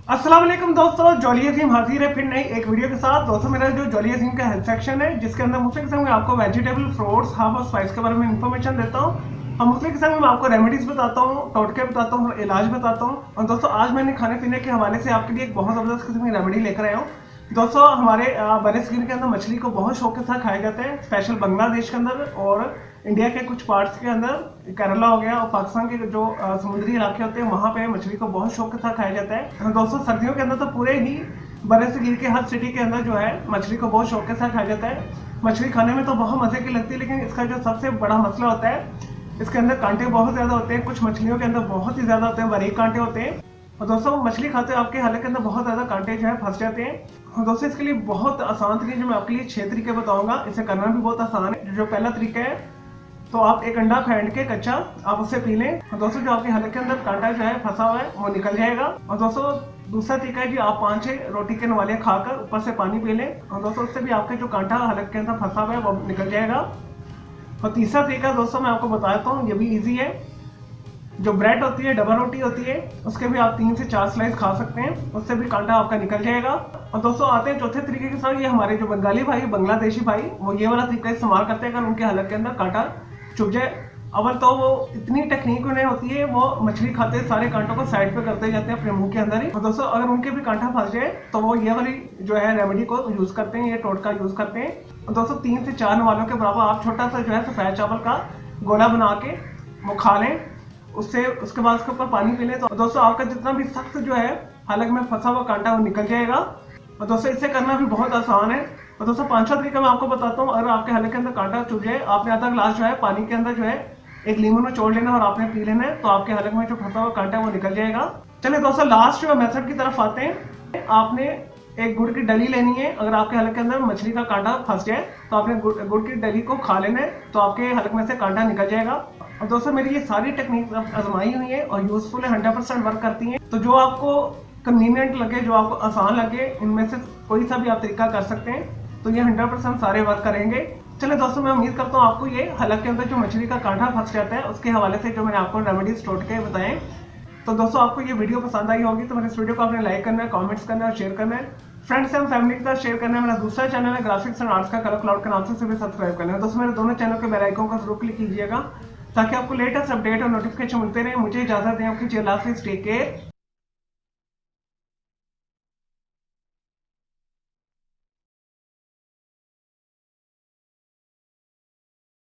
अस्सलाम वालेकुम दोस्तों, जॉली अजीम हाजिर है फिर नई एक वीडियो के साथ। दोस्तों मेरा जो जॉली अजीम का हेल्थ सेक्शन है जिसके अंदर मुख्तलिफ किस्म में आपको वेजिटेबल, फ्रूट्स, हर्ब और स्पाइस के बारे में इंफॉर्मेशन देता हूँ और मुख्तलिफ किस्म में आपको रेमेडीज बताता हूँ, टोटके बताता हूँ और इलाज बताता हूँ। और दोस्तों आज मैंने खाने पीने के हवाले से आपके लिए एक बहुत ज़बरदस्त किस्म की रेमेडी लेकर आया हूँ। दोस्तों हमारे बरसगीर के अंदर मछली को बहुत शौक के साथ खाया जाता है, स्पेशल बांग्लादेश के अंदर और इंडिया के कुछ पार्ट्स के अंदर, केरला हो गया और पाकिस्तान के जो समुद्री इलाके होते हैं वहाँ पे मछली को बहुत शौक के साथ खाया जाता है। दोस्तों सर्दियों के अंदर तो पूरे ही बरसगीर के हर सिटी के अंदर जो है मछली को बहुत शौक के साथ खाया जाता है। मछली खाने में तो बहुत मजे की लगती है, लेकिन इसका जो सबसे बड़ा मसला होता है इसके अंदर कांटे बहुत ज्यादा होते हैं। कुछ मछलियों के अंदर बहुत ही ज्यादा होते हैं, बारीक कांटे होते हैं। और दोस्तों मछली खाते हुए आपके हलक के अंदर बहुत ज्यादा कांटे जो है फंस जाते हैं। और दोस्तों इसके लिए बहुत आसान तरीके जो मैं आपके लिए 6 तरीके बताऊंगा, इसे करना भी बहुत आसान है। जो पहला तरीका है तो आप एक अंडा फेंट के कच्चा आप उससे पी लें और दोस्तों जो आपके हलक के अंदर कांटा जो है फंसा हुआ है वो निकल जाएगा। और दोस्तों दूसरा तरीका है जी, आप 5-6 रोटी के नवाले खाकर ऊपर से पानी पी लें और दोस्तों उससे भी आपके जो कांटा हलक के अंदर फंसा हुआ है वो निकल जाएगा। और तीसरा तरीका दोस्तों मैं आपको बताता हूँ, ये भी ईजी है। जो ब्रेड होती है, डबल रोटी होती है, उसके भी आप 3 से 4 स्लाइस खा सकते हैं, उससे भी कांटा आपका निकल जाएगा। और दोस्तों आते हैं चौथे तरीके के साथ। ये हमारे जो बंगाली भाई, बांग्लादेशी भाई, वो ये वाला तरीका इस्तेमाल करते हैं अगर उनके हलक के अंदर कांटा चुभ जाए। अव्वल तो वो इतनी टेक्निक उन्हें होती है, वो मछली खाते सारे कांटों को साइड पे करते जाते हैं अपने मुंह के अंदर ही। और दोस्तों अगर उनके भी कांटा फंस जाए तो वो ये वाली जो है रेमेडी को यूज करते हैं, ये टोटका यूज करते हैं। और दोस्तों 3 से 4 नवालों के बराबर आप छोटा सा जो है सफेद चावल का गोला बना के वो खा लें, उससे उसके बाद उसके ऊपर पानी पी लें तो दोस्तों आपका जितना भी सख्त जो है हलक में फंसा हुआ कांटा वो निकल जाएगा। और दोस्तों इसे करना भी बहुत आसान है। और दोस्तों 5वां तरीका मैं आपको बताता हूँ। अगर आपके हलक के अंदर कांटा चुभ जाए, आपने आधा गिलास जो है पानी के अंदर जो है एक लीमू निचोड़ लेना और आपने पी लेना है, तो आपके हलक में जो फंसा हुआ कांटा है वो निकल जाएगा। चलिए दोस्तों लास्ट जो मेथड की तरफ आते हैं। आपने एक गुड़ की डली लेनी है। अगर आपके हलक के अंदर मछली का कांटा फंस जाए तो आपने गुड़ की डली को खा लेना है, तो आपके हलक में से कांटा निकल जाएगा। और दोस्तों मेरी ये सारी टेक्निक आजमाई हुई है और यूजफुल है, 100% वर्क करती हैं। तो जो आपको कन्वीनियंट लगे, जो आपको आसान लगे, इनमें से कोई सा भी आप तरीका कर सकते हैं, तो ये 100% सारे वर्क करेंगे। चलिए दोस्तों मैं उम्मीद करता हूँ आपको ये हलक के अंदर जो मछली का कांटा फंस जाता है उसके हवाले से जो मैंने आपको रेमेडीज टोटके बताए। तो दोस्तों आपको ये वीडियो पसंद आई होगी तो मेरे इस वीडियो को आपने लाइक करना है, कमेंट्स करना है और शेयर करना है। फ्रेंड्स एंड फैमिली के साथ शेयर करना है। मेरा दूसरा चैनल है ग्राफिक्स एंड आर्ट्स का कलर क्लाउड के नाम से भी सब्सक्राइब करना है। दोस्तों मेरे दोनों चैनल के बेल आइकन को जरूर क्लिक कीजिएगा ताकि आपको लेटेस्ट अपडेट और नोटिफिकेशन मिलते रहे। मुझे इजाजत दें, आपकी अल्लाह हाफिज़, टेक केयर।